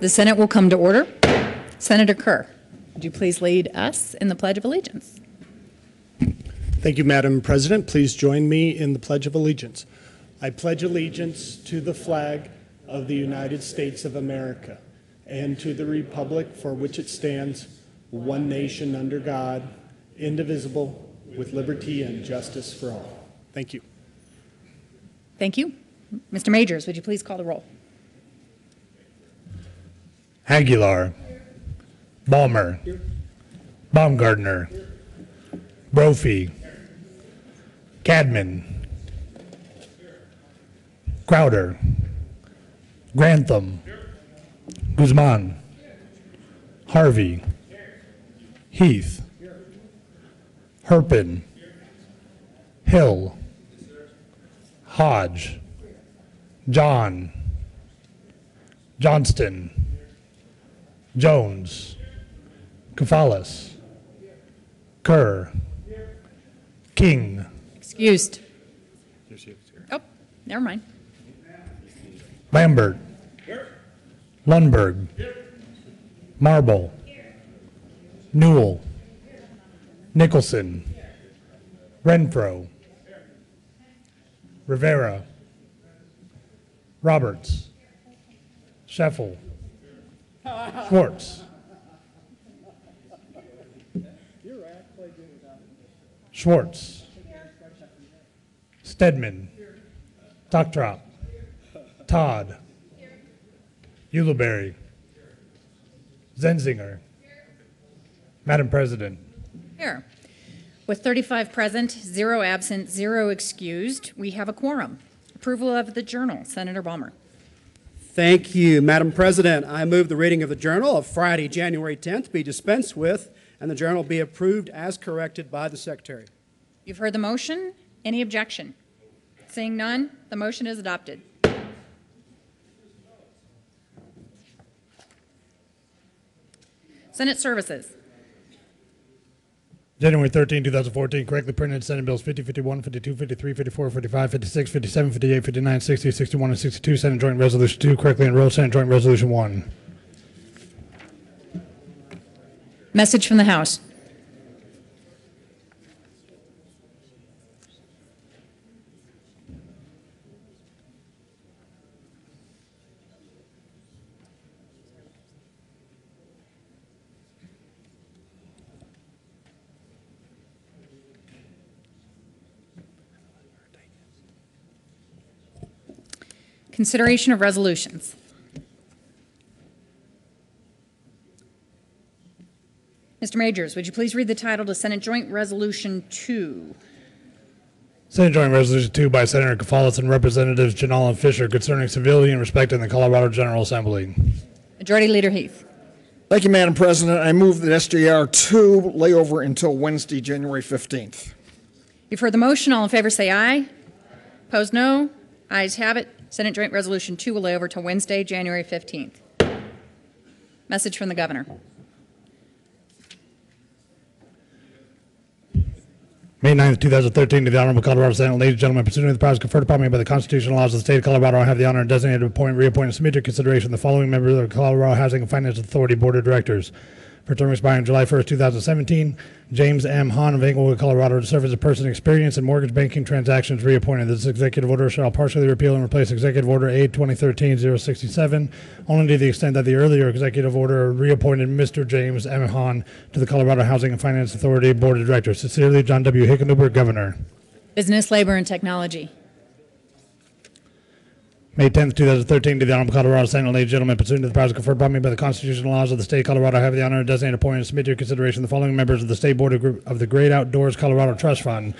The Senate will come to order. Senator Kerr, would you please lead us in the Pledge of Allegiance? Thank you, Madam President. Please join me in the Pledge of Allegiance. I pledge allegiance to the flag of the United States of America and to the republic for which it stands, one nation under God, indivisible, with liberty and justice for all. Thank you. Thank you. Mr. Majors, would you please call the roll? Aguilar, Balmer, Baumgardner, Brophy, Cadman, Crowder, Grantham, Guzman, Harvey, Heath, Herpin, Hill, Hodge, John, Johnston, Jones, Kafalas, Kerr, King. Excused. Oh, never mind. Lambert, Lundberg, Marble, Newell, Nicholson, Renfro, Rivera, Roberts, Scheffel, Schwartz, Schwartz, Stedman, Tocktrop, Todd, Ulibarri, Zenzinger. Madam President. Here. With 35 present, 0 absent, 0 excused, we have a quorum. Approval of the journal. Senator Balmer. Thank you, Madam President. I move the reading of the journal of Friday, January 10th be dispensed with and the journal be approved as corrected by the Secretary. You've heard the motion. Any objection? Seeing none, the motion is adopted. Senate Services. January 13, 2014, correctly printed Senate Bills 50, 51, 52, 53, 54, 55, 56, 57, 58, 59, 60, 61, and 62. Senate Joint Resolution 2, correctly enrolled. Senate Joint Resolution 1. Message from the House. Consideration of resolutions. Mr. Majors, would you please read the title to Senate Joint Resolution 2? Senate Joint Resolution 2 by Senator Kafalas and Representatives Janal and Fisher concerning civility and respect in the Colorado General Assembly. Majority Leader Heath. Thank you, Madam President. I move that SJR 2 lay over until Wednesday, January 15th. You've heard the motion. All in favor say aye. Opposed, no. Ayes have it. Senate Joint Resolution 2 will lay over till Wednesday, January 15th. Message from the Governor. May 9th, 2013, to the Honorable Colorado Senate. Ladies and gentlemen, pursuant to the powers conferred upon me by the constitutional laws of the state of Colorado, I have the honor and designated to appoint, reappoint, and submit to consideration the following members of the Colorado Housing and Finance Authority Board of Directors. For term expiring July 1st, 2017, James M. Hahn of Englewood, Colorado, to serve as a person experienced in mortgage banking transactions, reappointed. This executive order shall partially repeal and replace Executive Order A 2013-067, only to the extent that the earlier executive order reappointed Mr. James M. Hahn to the Colorado Housing and Finance Authority Board of Directors. Sincerely, John W. Hickenlooper, Governor. Business, Labor, and Technology. May 10th, 2013, to the Honorable Colorado Senate. Ladies and gentlemen, pursuant to the powers conferred upon me by the constitutional laws of the state of Colorado, I have the honor and designated appoint and submit to your consideration the following members of the State Board of the Great Outdoors Colorado Trust Fund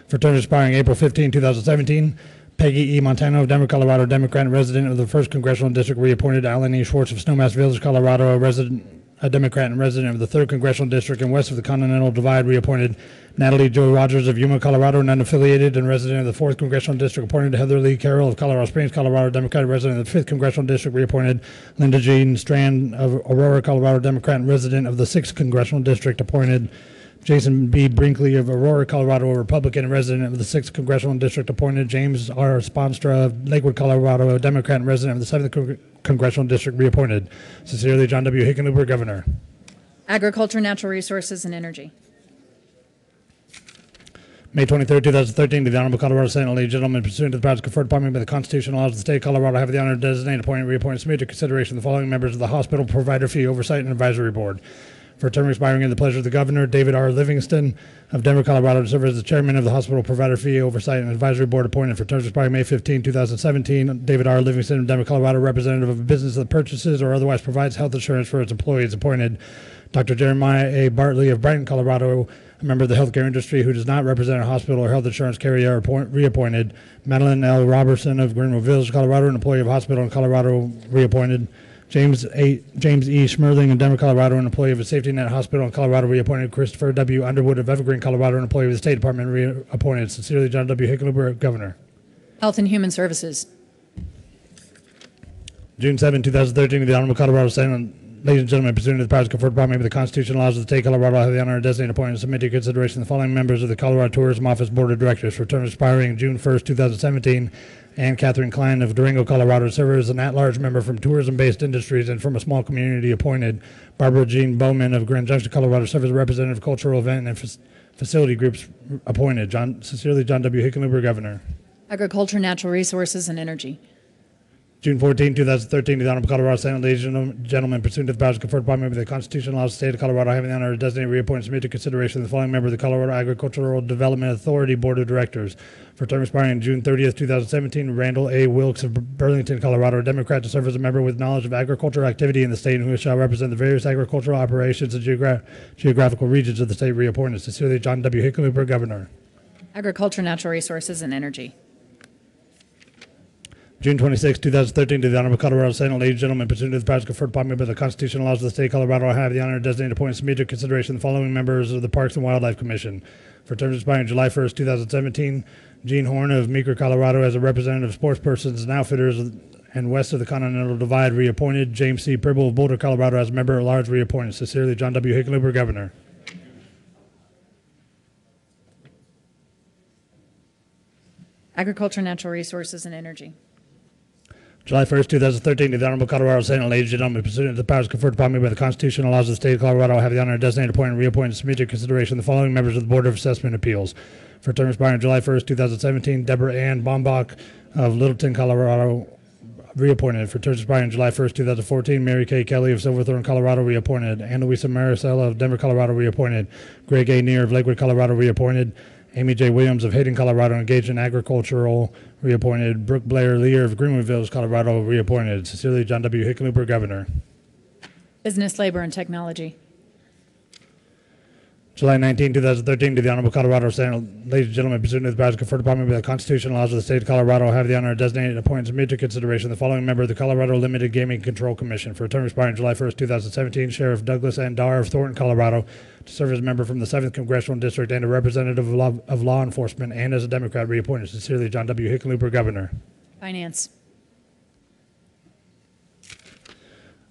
for terms expiring April 15, 2017. Peggy E. Montano of Denver, Colorado, Democrat and resident of the 1st Congressional District, reappointed. Alan E. Schwartz of Snowmass Village, Colorado, a Democrat and resident of the 3rd Congressional District and west of the Continental Divide, reappointed. Natalie Jo Rogers of Yuma, Colorado, non-affiliated and resident of the 4th Congressional District, appointed. Heather Lee Carroll of Colorado Springs, Colorado, Democratic resident of the 5th Congressional District, reappointed. Linda Jean Strand of Aurora, Colorado, Democrat and resident of the 6th Congressional District, appointed. Jason B. Brinkley of Aurora, Colorado, a Republican and resident of the 6th Congressional District, appointed. James R. Sponstra of Lakewood, Colorado, a Democrat and resident of the 7th Congressional District, reappointed. Sincerely, John W. Hickenlooper, Governor. Agriculture, Natural Resources, and Energy. May 23, 2013, to the Honorable Colorado Senate, ladies and gentlemen, pursuant to the powers conferred upon me by the Constitution and laws of the state of Colorado, I have the honor to designate, appoint, reappoint, and submit to consideration the following members of the Hospital Provider Fee Oversight and Advisory Board. For a term expiring in the pleasure of the Governor, David R. Livingston of Denver, Colorado, to serve as the Chairman of the Hospital Provider Fee Oversight and Advisory Board, appointed for terms expiring May 15, 2017. David R. Livingston of Denver, Colorado, representative of a business that purchases or otherwise provides health insurance for its employees, appointed. Dr. Jeremiah A. Bartley of Brighton, Colorado, a member of the healthcare industry who does not represent a hospital or health insurance carrier, reappointed. Madeline L. Robertson of Greenwood Village, Colorado, an employee of a hospital in Colorado, reappointed. James E. Schmerling of Denver, Colorado, an employee of a Safety Net Hospital in Colorado, reappointed. Christopher W. Underwood of Evergreen, Colorado, an employee of the State Department, reappointed. Sincerely, John W. Hickenlooper, Governor. Health and Human Services. June 7, 2013, to the Honorable Colorado Senate. Ladies and gentlemen, pursuant to the powers conferred upon me by the Constitution and laws of the state of Colorado, I have the honor of designating, appointing, and submit to consideration the following members of the Colorado Tourism Office Board of Directors for terms expiring June 1, 2017. Ann Catherine Klein of Durango, Colorado, to serve as an at-large member from tourism-based industries and from a small community, appointed. Barbara Jean Bowman of Grand Junction, Colorado, to serve as a representative of cultural event and facility groups, appointed. Sincerely, John W. Hickenlooper, Governor. Agriculture, Natural Resources, and Energy. June 14, 2013, to the Honorable Colorado Senate, ladies and gentlemen, pursuant to the powers conferred upon me by the Constitution and laws of the state of Colorado, I have the honor to designate, reappoint, and submit to consideration the following member of the Colorado Agricultural Development Authority Board of Directors. For term expiring June 30, 2017, Randall A. Wilkes of Burlington, Colorado, a Democrat, to serve as a member with knowledge of agricultural activity in the state and who shall represent the various agricultural operations and geographical regions of the state, reappointed. Sincerely, John W. Hickenlooper, Governor. Agriculture, Natural Resources, and Energy. June 26, 2013, to the Honorable Colorado Senate, ladies and gentlemen, pursuant to the powers conferred upon me by the Constitution and laws of the state of Colorado, I have the honor to designate, appoint, and submit to consideration the following members of the Parks and Wildlife Commission. For terms expiring July 1, 2017, Gene Horn of Meeker, Colorado, as a representative of sports persons and outfitters and west of the Continental Divide, reappointed. James C. Pribble of Boulder, Colorado, as a member at large, reappointed. Sincerely, John W. Hickenlooper, Governor. Agriculture, Natural Resources, and Energy. July 1st, 2013, to the Honorable Colorado Senate, ladies and gentlemen, pursuant to the powers conferred upon me by the Constitution and laws of the state of Colorado, I have the honor to designate, appoint, and reappoint, and submit to consideration the following members of the Board of Assessment Appeals. For term expiring July 1st, 2017, Deborah Ann Bombach of Littleton, Colorado, reappointed. For term expiring July 1st, 2014, Mary Kay Kelly of Silverthorne, Colorado, reappointed. Anna Luisa Maricela of Denver, Colorado, reappointed. Greg A. Neer of Lakewood, Colorado, reappointed. Amy J. Williams of Hayden, Colorado, engaged in agricultural, reappointed. Brooke Blair Lear of Greenwood Village, Colorado, reappointed. Sincerely, John W. Hickenlooper, Governor. Business, Labor, and Technology. July 19, 2013, to the Honorable Colorado Senate, ladies and gentlemen, pursuant to the powers conferred upon me by the Constitution and laws of the state of Colorado, I have the honor of designating, appoint, and submit to consideration the following member of the Colorado Limited Gaming Control Commission for a term expiring July 1st, 2017, Sheriff Douglas N. Darr of Thornton, Colorado, to serve as a member from the 7th Congressional District and a representative of law enforcement, and as a Democrat, reappointed. Sincerely, John W. Hickenlooper, Governor. Finance.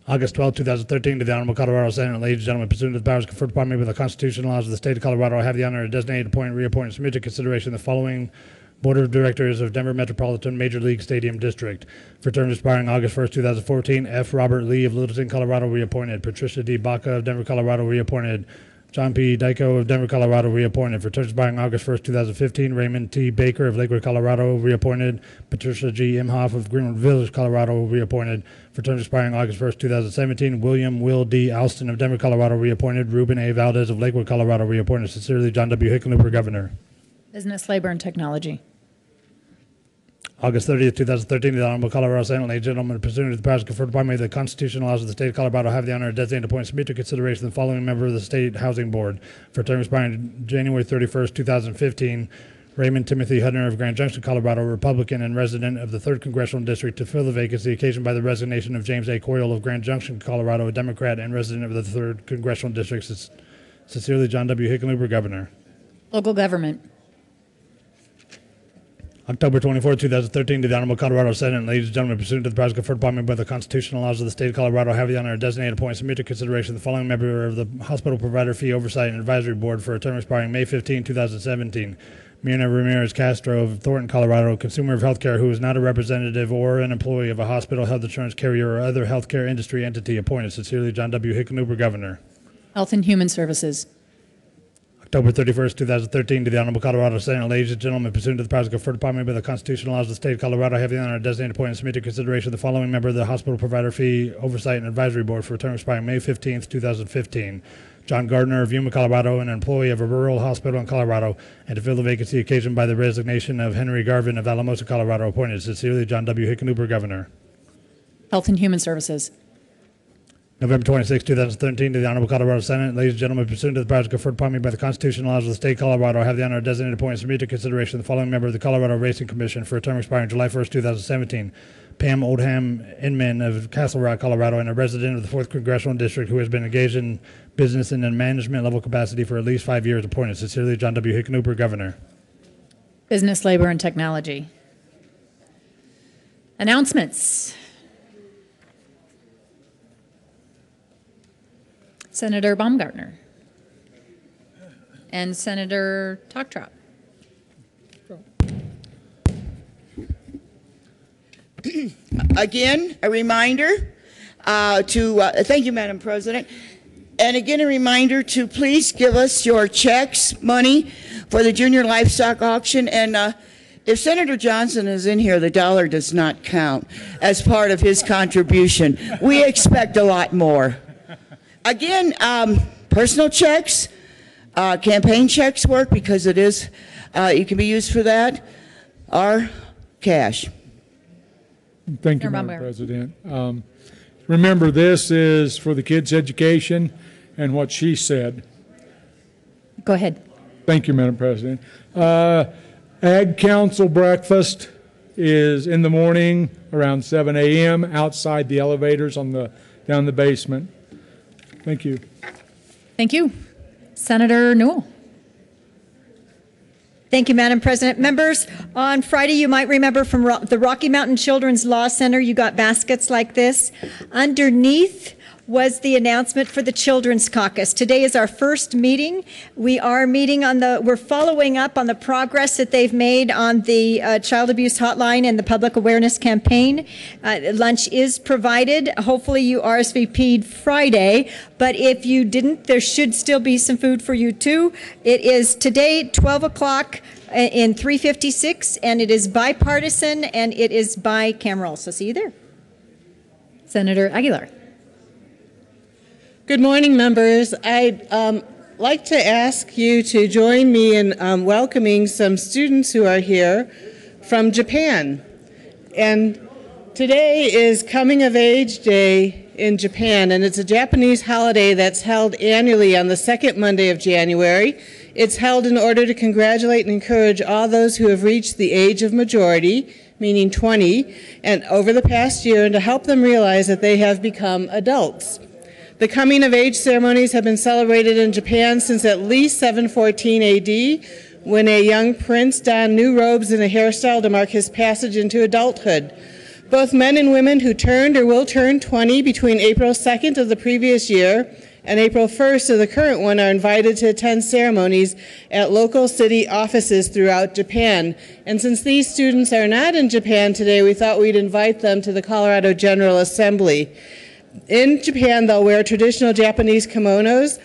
August 12, 2013, to the Honorable Colorado Senate, ladies and gentlemen, pursuant to the powers conferred upon me by the Constitution and laws of the state of Colorado, I have the honor to designate, appoint, reappoint, and submit to consideration the following Board of Directors of Denver Metropolitan Major League Stadium District. For terms expiring August 1st, 2014, F. Robert Lee of Littleton, Colorado, reappointed. Patricia D. Baca of Denver, Colorado, reappointed. John P. Dyko of Denver, Colorado, reappointed. For terms expiring August 1st, 2015, Raymond T. Baker of Lakewood, Colorado, reappointed. Patricia G. Imhoff of Greenwood Village, Colorado, reappointed. For terms expiring August 1st, 2017, William Will D. Alston of Denver, Colorado, reappointed. Ruben A. Valdez of Lakewood, Colorado, reappointed. Sincerely, John W. Hickenlooper, Governor. Business, Labor, and Technology. August 30th, 2013, to the Honorable Colorado Senate, ladies and gentlemen, pursuant to the powers conferred upon me by the Constitution and laws of the state of Colorado, I have the honor of designating, appoint, and submit to consideration the following member of the State Housing Board for term expiring January 31st, 2015, Raymond Timothy Hudner of Grand Junction, Colorado, Republican and resident of the 3rd Congressional District, to fill the vacancy occasioned by the resignation of James A. Coyle of Grand Junction, Colorado, a Democrat and resident of the 3rd Congressional District. Sincerely, John W. Hickenlooper, Governor. Local Government. October 24, 2013, to the Honorable Colorado Senate, ladies and gentlemen, pursuant to the powers conferred upon me by the Constitutional laws of the state of Colorado, I have the honor of designating, appoint, and submit to consideration the following member of the Hospital Provider Fee Oversight and Advisory Board for a term expiring May 15, 2017. Mirna Ramirez Castro of Thornton, Colorado, consumer of healthcare who is not a representative or an employee of a hospital, health insurance carrier, or other healthcare industry entity appointed. Sincerely, John W. Hickenlooper, Governor. Health and Human Services. October 31st, 2013, to the Honorable Colorado Senate. Ladies and gentlemen, pursuant to the powers conferred upon me by the constitutional laws of the state of Colorado, I have the honor of designating, appoint, and submit to consideration the following member of the Hospital Provider Fee Oversight and Advisory Board for a term expiring May 15th, 2015. John Gardner of Yuma, Colorado, an employee of a rural hospital in Colorado, and to fill the vacancy occasioned by the resignation of Henry Garvin of Alamosa, Colorado, appointed. Sincerely, John W. Hickenlooper, Governor. Health and Human Services. November 26, 2013, to the Honorable Colorado Senate. Ladies and gentlemen, pursuant to the powers conferred upon me by the constitutional laws of the state of Colorado, I have the honor of designating, appoint, and submit to consideration the following member of the Colorado Racing Commission for a term expiring July 1st, 2017. Pam Oldham Inman of Castle Rock, Colorado, and a resident of the 4th Congressional District who has been engaged in business in a management level capacity for at least 5 years, appointed. Sincerely, John W. Hickenlooper, Governor. Business, Labor, and Technology. Announcements. Senator Baumgartner and Senator Togtrop. Again, a reminder thank you, Madam President. And again, a reminder to please give us your checks, money for the junior livestock auction. And if Senator Johnson is in here, the dollar does not count as part of his contribution. We expect a lot more. Again, personal checks, campaign checks work because it is, it can be used for that, or cash. Thank you, Madam President. Remember, this is for the kids' education and what she said. Go ahead. Thank you, Madam President. Ag Council breakfast is in the morning around 7 a.m. outside the elevators down the basement. Thank you. Thank you. Senator Newell. Thank you, Madam President. Members, on Friday, you might remember from the Rocky Mountain Children's Law Center, you got baskets like this. Underneath was the announcement for the Children's Caucus. Today is our first meeting. We're following up on the progress that they've made on the child abuse hotline and the public awareness campaign. Lunch is provided. Hopefully you RSVP'd Friday, but if you didn't, there should still be some food for you too. It is today, 12 o'clock in 356, and it is bipartisan and it is bicameral. So see you there. Senator Aguilar. Good morning, members. I'd like to ask you to join me in welcoming some students who are here from Japan. And today is Coming of Age Day in Japan, and it's a Japanese holiday that's held annually on the second Monday of January. It's held in order to congratulate and encourage all those who have reached the age of majority, meaning 20, and over the past year, and to help them realize that they have become adults. The coming of age ceremonies have been celebrated in Japan since at least 714 AD, when a young prince donned new robes and a hairstyle to mark his passage into adulthood. Both men and women who turned or will turn 20 between April 2nd of the previous year and April 1st of the current one are invited to attend ceremonies at local city offices throughout Japan. And since these students are not in Japan today, we thought we'd invite them to the Colorado General Assembly. In Japan, they'll wear traditional Japanese kimonos.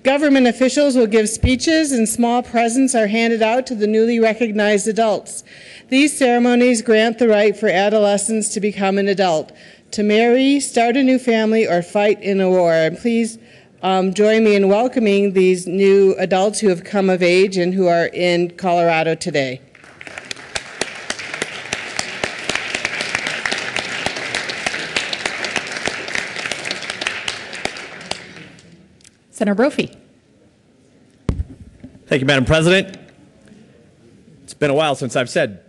Government officials will give speeches, and small presents are handed out to the newly recognized adults. These ceremonies grant the right for adolescents to become an adult, to marry, start a new family, or fight in a war. And please join me in welcoming these new adults who have come of age and who are in Colorado today. Senator Brophy. Thank you, Madam President. It's been a while since I've said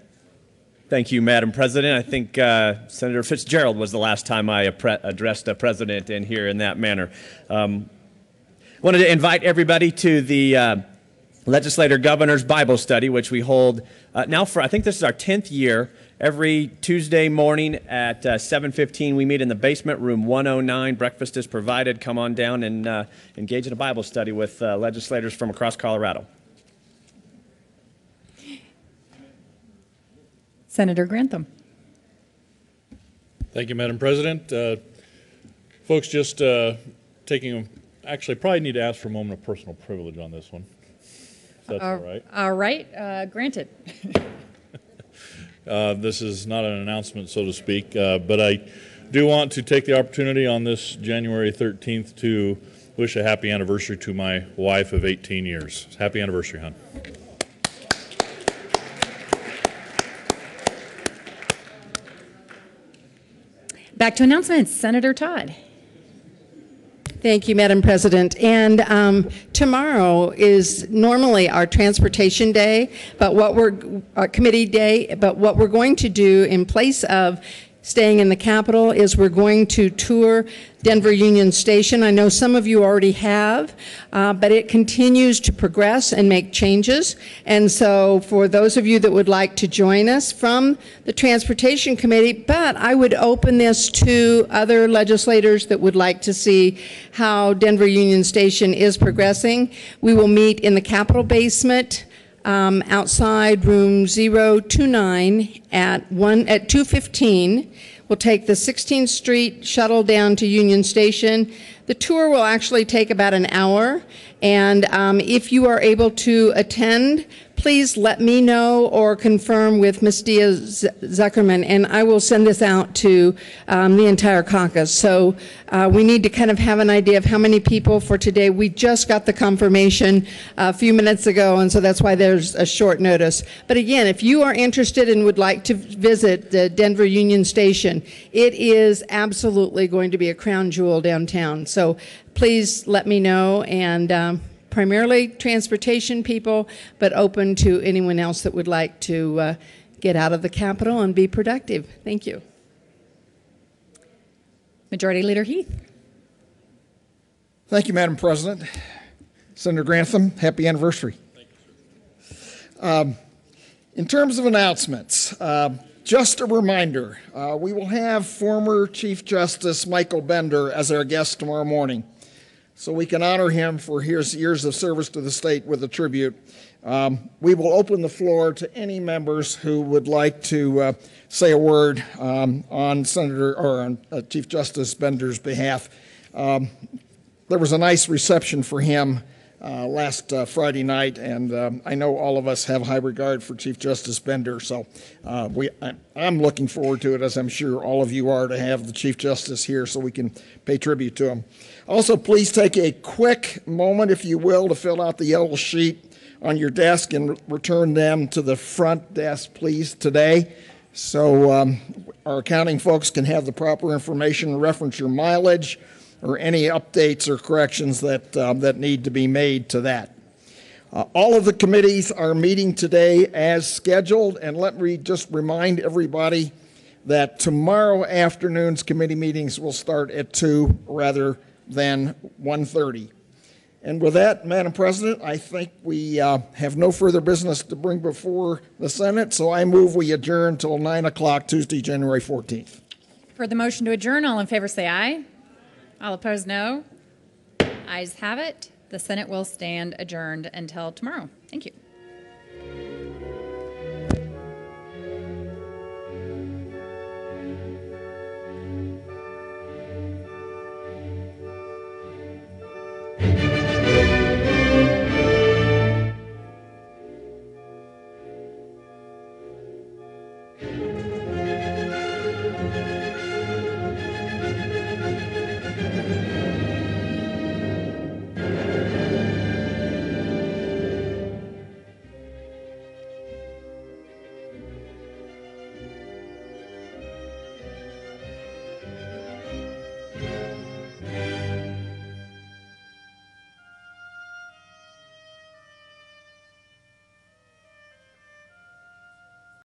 thank you, Madam President. I think Senator Fitzgerald was the last time I addressed a president in here in that manner. Wanted to invite everybody to the Legislator Governor's Bible Study, which we hold now for, I think this is our 10th year. Every Tuesday morning at 7:15, we meet in the basement, room 109. Breakfast is provided. Come on down and engage in a Bible study with legislators from across Colorado. Senator Grantham. Thank you, Madam President. Folks, just actually probably need to ask for a moment of personal privilege on this one. If that's all right. All right, granted. This is not an announcement, so to speak, but I do want to take the opportunity on this January 13th to wish a happy anniversary to my wife of 18 years. Happy anniversary, hon. Back to announcements. Senator Todd. Thank you, Madam President. And tomorrow is normally our transportation day, but our committee day, but what we're going to do in place of staying in the Capitol is we're going to tour Denver Union Station. I know some of you already have, but it continues to progress and make changes. And so for those of you that would like to join us from the Transportation Committee, but I would open this to other legislators that would like to see how Denver Union Station is progressing. We will meet in the Capitol basement outside room 029 at 2:15. We'll take the 16th Street shuttle down to Union Station. The tour will actually take about an hour, and if you are able to attend, please let me know or confirm with Ms. Diaz-Zuckerman, and I will send this out to the entire caucus. So we need to kind of have an idea of how many people for today. We just got the confirmation a few minutes ago, and so that's why there's a short notice. But again, if you are interested and would like to visit the Denver Union Station, it is absolutely going to be a crown jewel downtown. So please let me know, and primarily transportation people, but open to anyone else that would like to get out of the Capitol and be productive. Thank you. Majority Leader Heath. Thank you, Madam President. Senator Grantham, happy anniversary. In terms of announcements, just a reminder, we will have former Chief Justice Michael Bender as our guest tomorrow morning, so we can honor him for his years of service to the state with a tribute. We will open the floor to any members who would like to say a word on Senator or on Chief Justice Bender's behalf. There was a nice reception for him last Friday night, and I know all of us have high regard for Chief Justice Bender, so I'm looking forward to it, as I'm sure all of you are, to have the Chief Justice here so we can pay tribute to him. Also, please take a quick moment, if you will, to fill out the yellow sheet on your desk and return them to the front desk, please, today, so our accounting folks can have the proper information, reference your mileage, or any updates or corrections that need to be made to that. All of the committees are meeting today as scheduled, and let me just remind everybody that tomorrow afternoon's committee meetings will start at 2 rather than 1:30. And with that, Madam President, I think we have no further business to bring before the Senate, so I move we adjourn till 9 o'clock Tuesday, January 14th. For the motion to adjourn, all in favor say aye. All opposed, no. Ayes have it. The Senate will stand adjourned until tomorrow. Thank you.